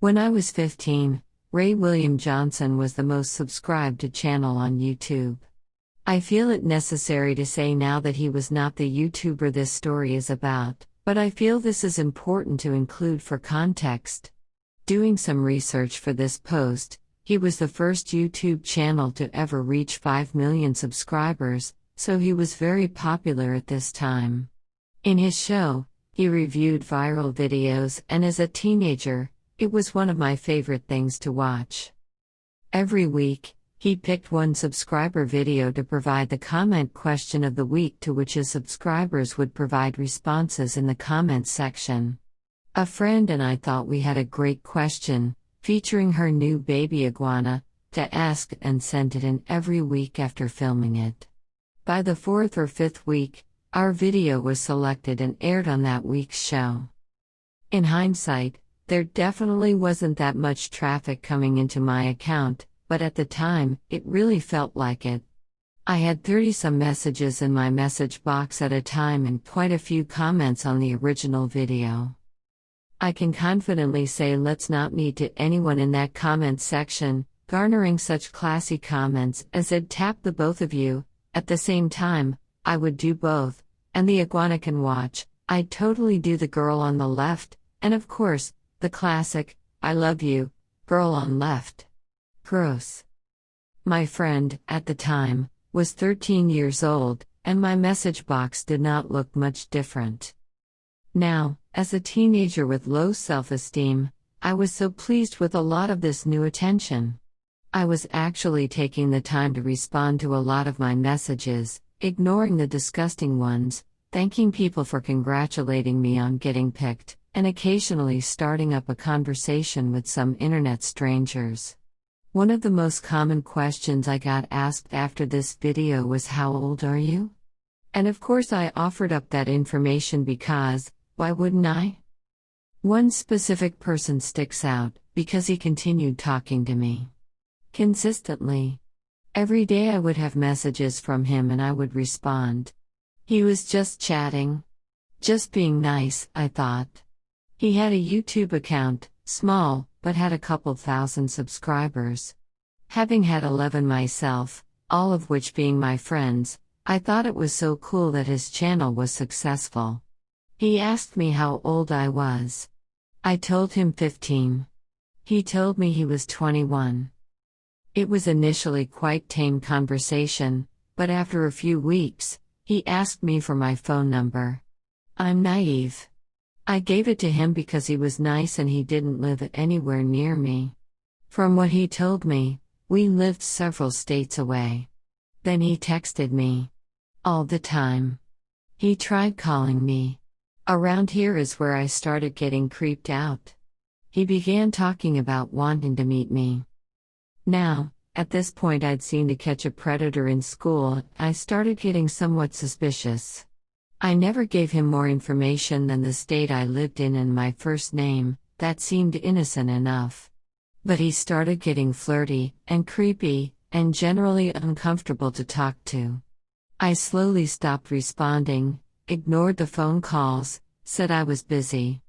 When I was 15, Ray William Johnson was the most subscribed channel on YouTube. I feel it necessary to say now that he was not the YouTuber this story is about, but I feel this is important to include for context. Doing some research for this post, he was the first YouTube channel to ever reach 5 million subscribers, so he was very popular at this time. In his show, he reviewed viral videos, and as a teenager, it was one of my favorite things to watch. Every week, he picked one subscriber video to provide the comment question of the week, to which his subscribers would provide responses in the comments section. A friend and I thought we had a great question, featuring her new baby iguana, to ask and sent it in every week after filming it. By the 4th or 5th week, our video was selected and aired on that week's show. In hindsight, there definitely wasn't that much traffic coming into my account, but at the time, it really felt like it. I had 30-some messages in my message box at a time and quite a few comments on the original video. I can confidently say let's not meet to anyone in that comment section, garnering such classy comments as "I'd tap the both of you." At the same time, I would do both, and the iguana can watch. I'd totally do the girl on the left, and of course, the classic, "I love you, girl on left." Gross. My friend, at the time, was 13 years old, and my message box did not look much different. Now, as a teenager with low self-esteem, I was so pleased with a lot of this new attention. I was actually taking the time to respond to a lot of my messages, ignoring the disgusting ones, thanking people for congratulating me on getting picked, and occasionally starting up a conversation with some internet strangers. One of the most common questions I got asked after this video was, "How old are you?" And of course I offered up that information because, why wouldn't I? One specific person sticks out, because he continued talking to me consistently. Every day I would have messages from him and I would respond. He was just chatting. Just being nice, I thought. He had a YouTube account, small, but had a couple thousand subscribers. Having had 11 myself, all of which being my friends, I thought it was so cool that his channel was successful. He asked me how old I was. I told him 15. He told me he was 21. It was initially quite tame conversation, but after a few weeks, he asked me for my phone number. I'm naive. I gave it to him because he was nice and he didn't live anywhere near me. From what he told me, we lived several states away. Then he texted me. All the time. He tried calling me. Around here is where I started getting creeped out. He began talking about wanting to meet me. Now, at this point I'd seen To Catch a Predator in school. I started getting somewhat suspicious. I never gave him more information than the state I lived in and my first name. That seemed innocent enough. But he started getting flirty, and creepy, and generally uncomfortable to talk to. I slowly stopped responding, ignored the phone calls, said I was busy.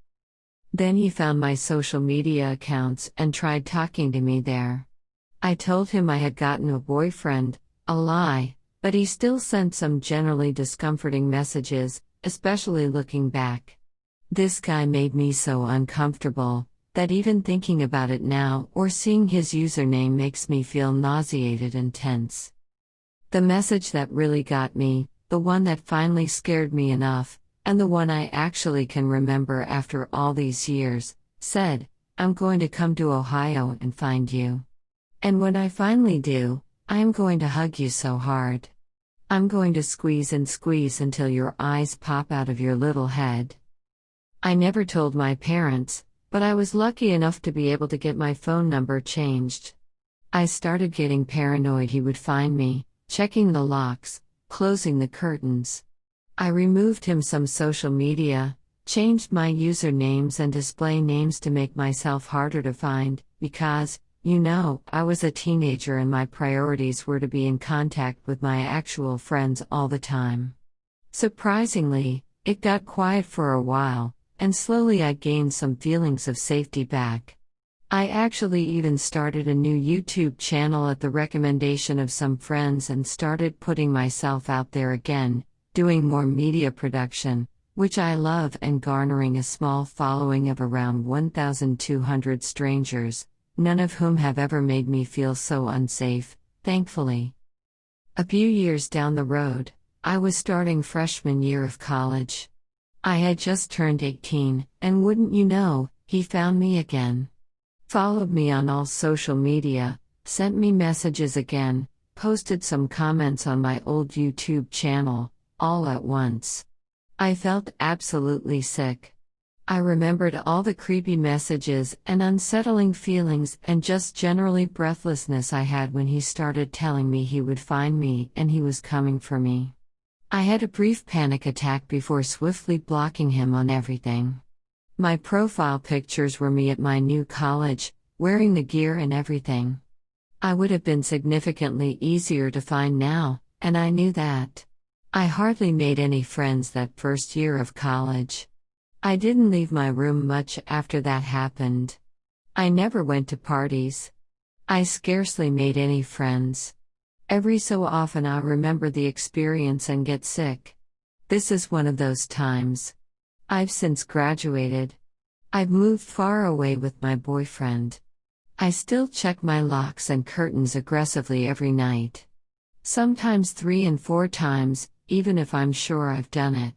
Then he found my social media accounts and tried talking to me there. I told him I had gotten a boyfriend, a lie, but he still sent some generally discomforting messages, especially looking back. This guy made me so uncomfortable that even thinking about it now or seeing his username makes me feel nauseated and tense. The message that really got me, the one that finally scared me enough, and the one I actually can remember after all these years, said, "I'm going to come to Ohio and find you. And when I finally do, I'm going to hug you so hard. I'm going to squeeze and squeeze until your eyes pop out of your little head." I never told my parents, but I was lucky enough to be able to get my phone number changed. I started getting paranoid he would find me, checking the locks, closing the curtains. I removed him some social media, changed my usernames and display names to make myself harder to find, because, I was a teenager and my priorities were to be in contact with my actual friends all the time. Surprisingly, it got quiet for a while, and slowly I gained some feelings of safety back. I actually even started a new YouTube channel at the recommendation of some friends and started putting myself out there again, doing more media production, which I love, and garnering a small following of around 1,200 strangers, none of whom have ever made me feel so unsafe, thankfully. A few years down the road, I was starting freshman year of college. I had just turned 18, and wouldn't you know, he found me again. Followed me on all social media, sent me messages again, posted some comments on my old YouTube channel, all at once. I felt absolutely sick. I remembered all the creepy messages and unsettling feelings and just generally breathlessness I had when he started telling me he would find me and he was coming for me. I had a brief panic attack before swiftly blocking him on everything. My profile pictures were me at my new college, wearing the gear and everything. I would have been significantly easier to find now, and I knew that. I hardly made any friends that first year of college. I didn't leave my room much after that happened. I never went to parties. I scarcely made any friends. Every so often I remember the experience and get sick. This is one of those times. I've since graduated. I've moved far away with my boyfriend. I still check my locks and curtains aggressively every night. Sometimes 3 and 4 times, even if I'm sure I've done it.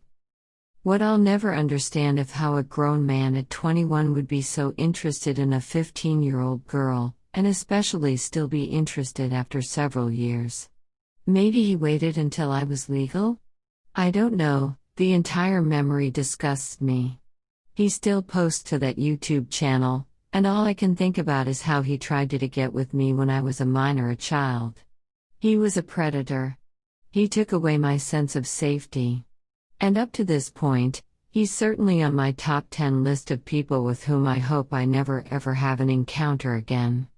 What I'll never understand is how a grown man at 21 would be so interested in a 15-year-old girl, and especially still be interested after several years. Maybe he waited until I was legal? I don't know. The entire memory disgusts me. He still posts to that YouTube channel, and all I can think about is how he tried to get with me when I was a minor, a child. He was a predator. He took away my sense of safety. And up to this point, he's certainly on my top 10 list of people with whom I hope I never ever have an encounter again.